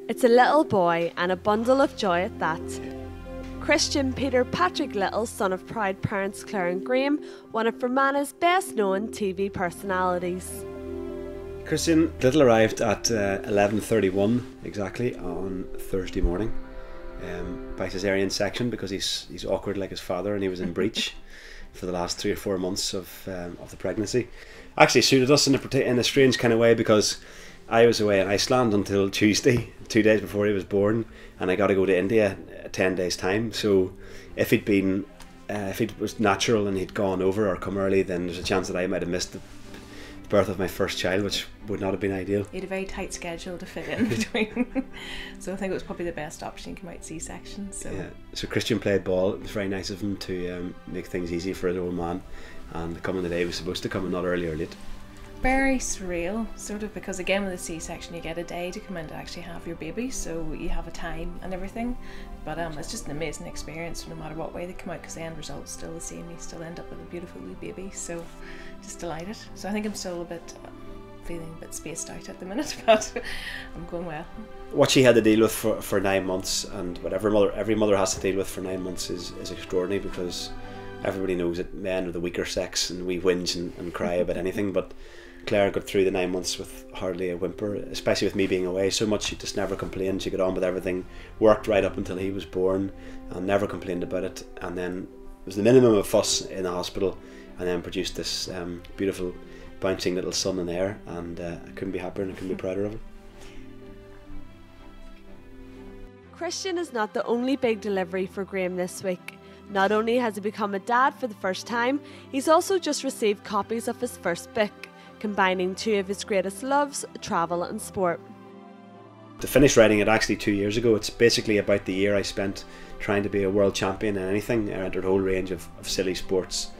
It's a little boy and a bundle of joy at that. Christian Peter Patrick Little, son of proud parents Claire and Graham, one of Fermanagh's best known TV personalities. Christian Little arrived at 11:31 exactly on Thursday morning by cesarean section because he's awkward like his father, and he was in breech for the last 3 or 4 months of the pregnancy. Actually suited us in a strange kind of way, because I was away in Iceland until Tuesday, 2 days before he was born, and I got to go to India 10 days time. So if it was natural and he'd gone over or come early, then there's a chance that I might have missed the birth of my first child, which would not have been ideal. He had a very tight schedule to fit in between, so I think it was probably the best option to come out C-section. So yeah. So Christian played ball. It was very nice of him to make things easy for his old man, and coming the day he was supposed to come, and not early or late. Very surreal, sort of, because again with a C-section you get a day to come in to actually have your baby, so you have a time and everything, but it's just an amazing experience no matter what way they come out, because the end result's still the same. You still end up with a beautiful wee baby, so just delighted. So I think I'm still feeling a bit spaced out at the minute, but I'm going well. What she had to deal with for 9 months, and what every mother has to deal with for 9 months, is extraordinary, because everybody knows that men are the weaker sex and we whinge and cry about anything, but Claire got through the 9 months with hardly a whimper, especially with me being away so much. She just never complained. She got on with everything, worked right up until he was born, and never complained about it. And then it was the minimum of fuss in the hospital, and then produced this beautiful bouncing little son and heir, and I couldn't be happier and I couldn't be prouder of it. Christian is not the only big delivery for Graham this week. Not only has he become a dad for the first time, he's also just received copies of his first book, combining two of his greatest loves, travel and sport. To finish writing it actually 2 years ago, it's basically about the year I spent trying to be a world champion in anything. I entered a whole range of silly sports,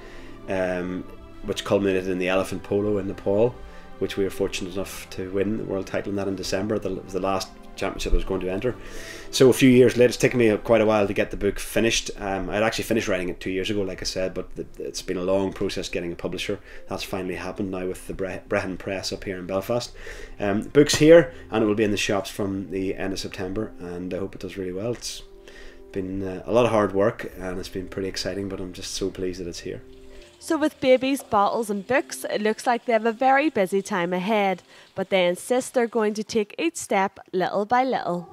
which culminated in the elephant polo in Nepal, which we were fortunate enough to win the world title in that in December. It was the last championship I was going to enter. So a few years later, it's taken me quite a while to get the book finished. I'd actually finished writing it 2 years ago, like I said, but it's been a long process getting a publisher. That's finally happened now with the Brehon Press up here in Belfast. The book's here, and it will be in the shops from the end of September, and I hope it does really well. It's been a lot of hard work, and it's been pretty exciting, but I'm just so pleased that it's here. So with babies, bottles and books, it looks like they have a very busy time ahead, but they insist they're going to take each step little by little.